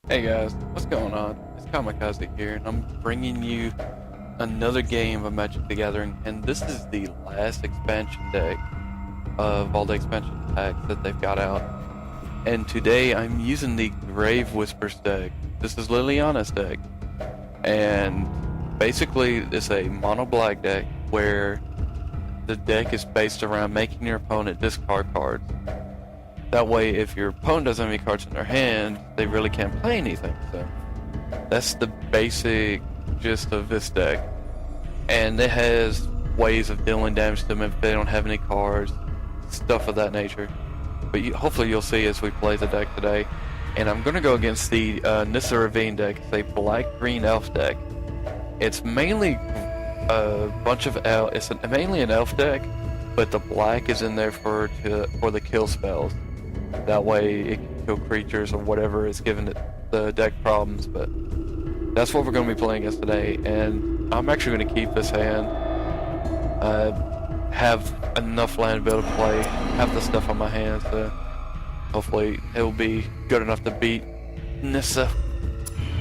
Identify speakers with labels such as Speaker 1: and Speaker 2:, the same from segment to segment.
Speaker 1: Hey guys, what's going on? It's Kamikaze here, and I'm bringing you another game of Magic the Gathering, and this is the last expansion deck of all the expansion packs that they've got out. And today I'm using the Grave Whispers deck. This is Liliana's deck, and basically it's a mono black deck where the deck is based around making your opponent discard cards. That way, if your opponent doesn't have any cards in their hand, they really can't play anything. So that's the basic gist of this deck. And it has ways of dealing damage to them if they don't have any cards, stuff of that nature. But hopefully you'll see as we play the deck today. And I'm going to go against the Nissa Ravine deck. It's a black-green elf deck. It's mainly a bunch of elf. It's mainly an elf deck, but the black is in there for the kill spells. That way it can kill creatures or whatever is giving it the deck problems, but that's what we're going to be playing against today, and I'm actually going to keep this hand. Have enough land to be able to play, have the stuff on my hand, so hopefully it'll be good enough to beat Nissa.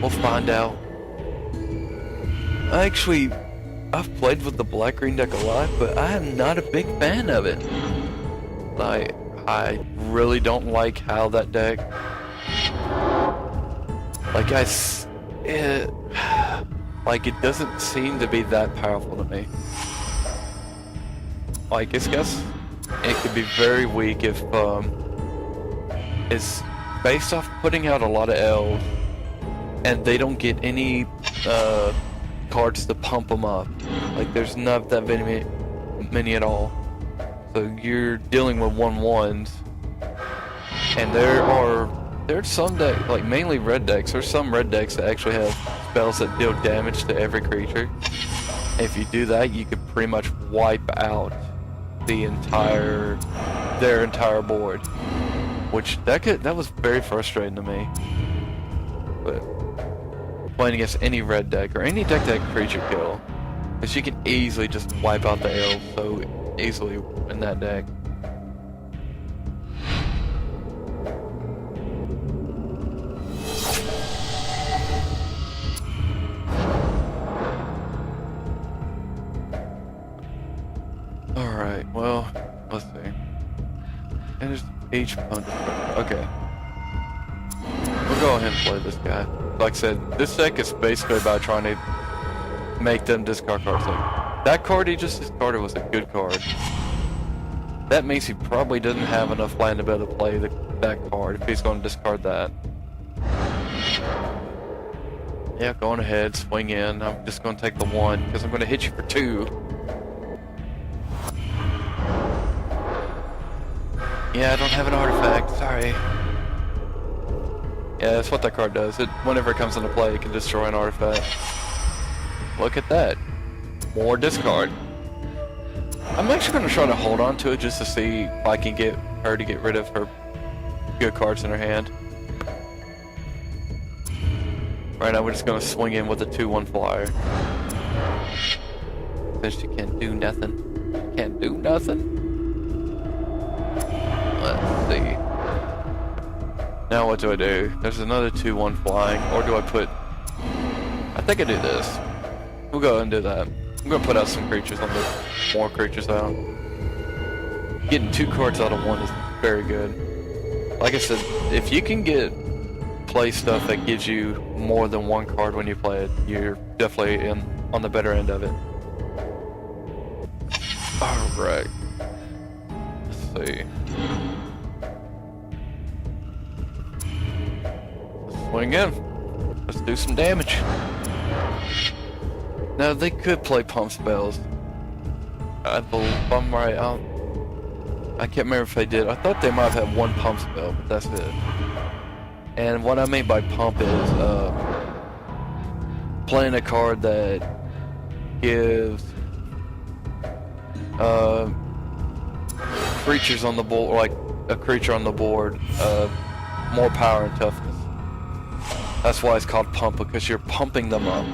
Speaker 1: We'll find out. I've played with the black-green deck a lot, but I am not a big fan of it. I really don't like how that deck, it doesn't seem to be that powerful to me. It could be very weak if it's based off putting out a lot of elves, and they don't get any cards to pump them up. Like, there's not that many at all. So you're dealing with 1/1s, and there's some decks, like mainly red decks. There's some red decks that actually have spells that deal damage to every creature. If you do that, you could pretty much wipe out their entire board. Which that was very frustrating to me. But playing against any red deck or any deck that creature kill, because you can easily just wipe out the elves so easily in that deck. Alright, well, let's see. And there's each opponent. Okay. We'll go ahead and play this guy. Like I said, this deck is basically about trying to make them discard cards. Like, that card he just discarded was a good card. That means he probably doesn't have enough land to be able to play that card if he's going to discard that. Yeah, going ahead, swing in. I'm just going to take the 1 because I'm going to hit you for 2. Yeah, I don't have an artifact. Sorry. Yeah, that's what that card does. Whenever it comes into play, it can destroy an artifact. Look at that. More discard. I'm actually going to try to hold on to it just to see if I can get her to get rid of her good cards in her hand. Right now we're just going to swing in with a 2/1 flyer. Since she can't do nothing. Can't do nothing. Let's see. Now what do I do? There's another 2/1 flying, or do I put... I think I do this. We'll go ahead and do that. I'm gonna put out some creatures on the more creatures out. Getting 2 cards out of 1 is very good. Like I said, if you can play stuff that gives you more than 1 card when you play it, you're definitely on the better end of it. Alright. Let's see. Swing in. Let's do some damage. Now, they could play pump spells. I believe I'm right. I can't remember if they did. I thought they might have had 1 pump spell, but that's it. And what I mean by pump is playing a card that gives creatures on the board, like a creature on the board, more power and toughness. That's why it's called pump, because you're pumping them up.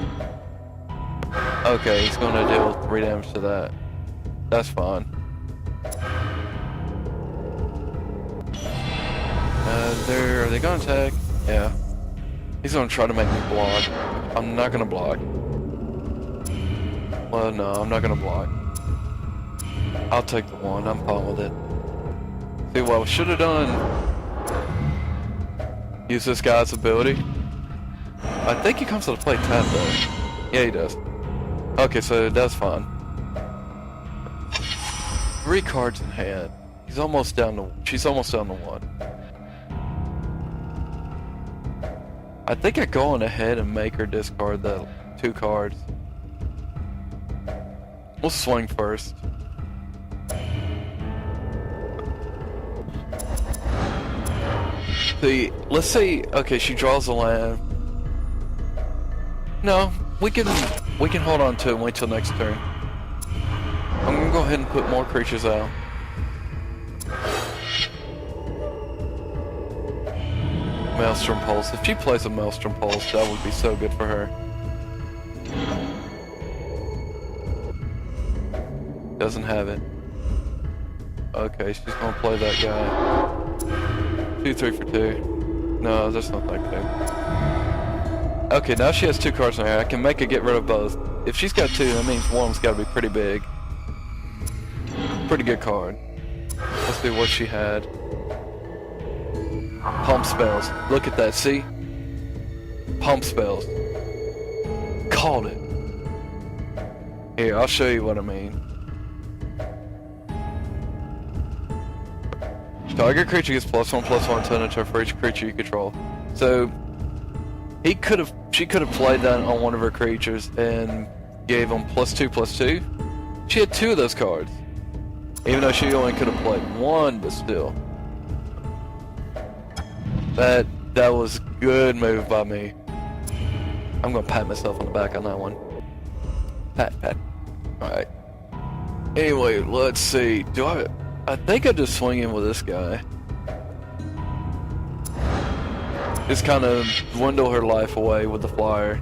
Speaker 1: Okay, he's gonna deal 3 damage to that. That's fine. Are they gonna attack? Yeah. He's gonna try to make me block. I'm not gonna block. Well, no, I'm not gonna block. I'll take the 1. I'm fine with it. See what I should have done? Use this guy's ability. I think he comes to the play tap though. Yeah, he does. Okay, so that's fine. 3 cards in hand. He's almost down to. She's almost down to 1. I think I go on ahead and make her discard the 2 cards. We'll swing first. See, let's say, okay, she draws a land. No, we can hold on to it and wait till next turn. I'm gonna go ahead and put more creatures out. Maelstrom Pulse. If she plays a Maelstrom Pulse, that would be so good for her. Doesn't have it. Okay, she's gonna play that guy. 2, 3 for 2. No, that's not that good. Okay, now she has 2 cards in her hand. I can make her get rid of both. If she's got 2, that means one's gotta be pretty big. Pretty good card. Let's see what she had. Pump spells. Look at that, see? Pump spells. Called it. Here, I'll show you what I mean. Target creature gets +1/+1 turn for each creature you control. So she could have played that on one of her creatures and gave him +2/+2. She had 2 of those cards. Even though she only could have played 1, but still. That was a good move by me. I'm gonna pat myself on the back on that one. Pat. Alright. Anyway, let's see. I think I just swing in with this guy. Just kind of dwindle her life away with the flyer.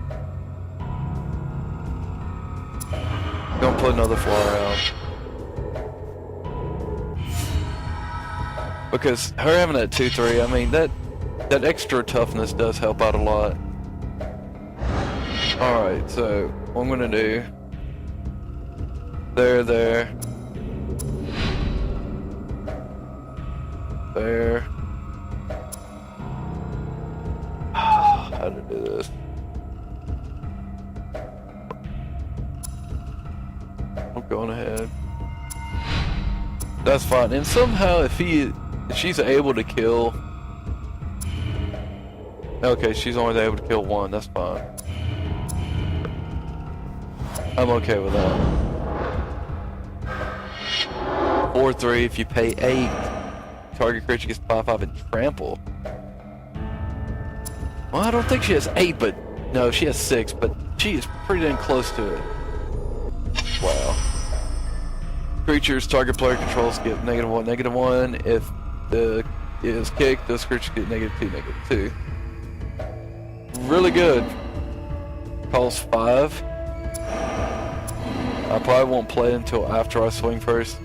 Speaker 1: Gonna put another flyer out. Because her having that 2/3, I mean, that extra toughness does help out a lot. Alright, so what I'm gonna do. There. There. How to do this? I'm going ahead. That's fine. And somehow, if she's able to kill. Okay, she's only able to kill 1. That's fine. I'm okay with that. 4/3. If you pay 8. Target creature gets 5/5 and trample. Well, I don't think she has 8, but no, she has 6, but she is pretty dang close to it. Wow. Creatures target player controls get -1, -1. If the is kicked, those creatures get -2, -2. Really good. Calls 5. I probably won't play until after I swing first.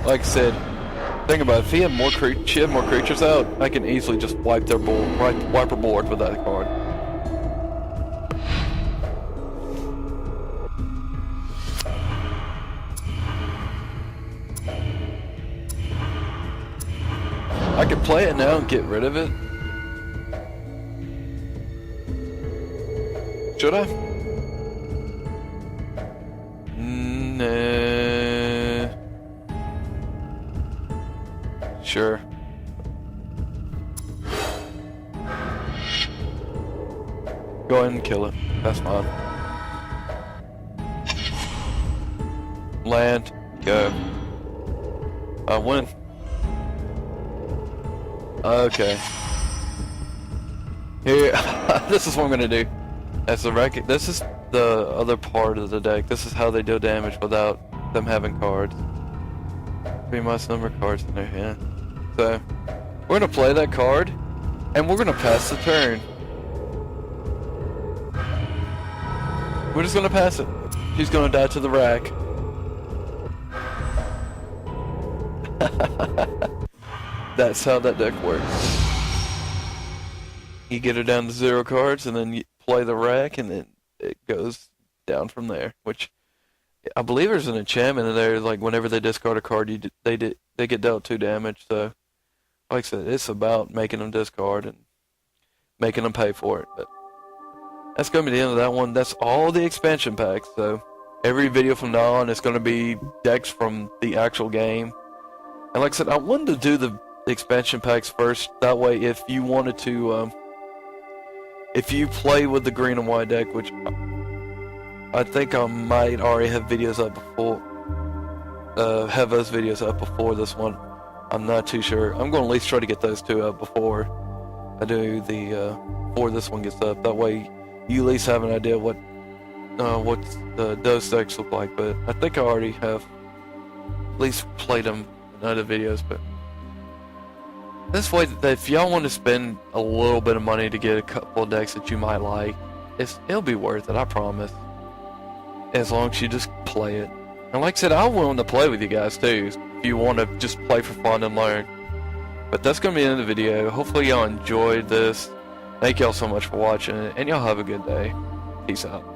Speaker 1: Like I said, think about it. If she had more creatures out, I can easily just wipe her board with that card. I could play it now and get rid of it. Should I? Nah. Sure. Go ahead and kill it. That's fine. Land. Go. I win. Okay. Here, this is what I'm gonna do. This is the other part of the deck. This is how they deal damage without them having cards. 3 much number of cards in their hand. So, we're gonna play that card, and we're gonna pass the turn. We're just gonna pass it. She's gonna die to the rack. that's how that deck works. You get it down to 0 cards, and then you play the rack, and then it goes down from there. Which I believe there's an enchantment in there. Like whenever they discard a card, they get dealt 2 damage. So, like I said, it's about making them discard and making them pay for it. But that's gonna be the end of that one. That's all the expansion packs. So every video from now on is gonna be decks from the actual game. And like I said, I wanted to do the expansion packs first. That way, if you wanted to, if you play with the green and white deck, which I think I might already have videos up before, have those videos up before this one. I'm not too sure. I'm going to at least try to get those 2 up before I do the, before this one gets up. That way, you at least have an idea what those decks look like. But I think I already have at least played them in other videos. But this way, if y'all want to spend a little bit of money to get a couple of decks that you might like, it'll be worth it, I promise. As long as you just play it. And like I said, I'm willing to play with you guys too, if you want to just play for fun and learn. But that's going to be the end of the video. Hopefully y'all enjoyed this. Thank y'all so much for watching, and y'all have a good day. Peace out.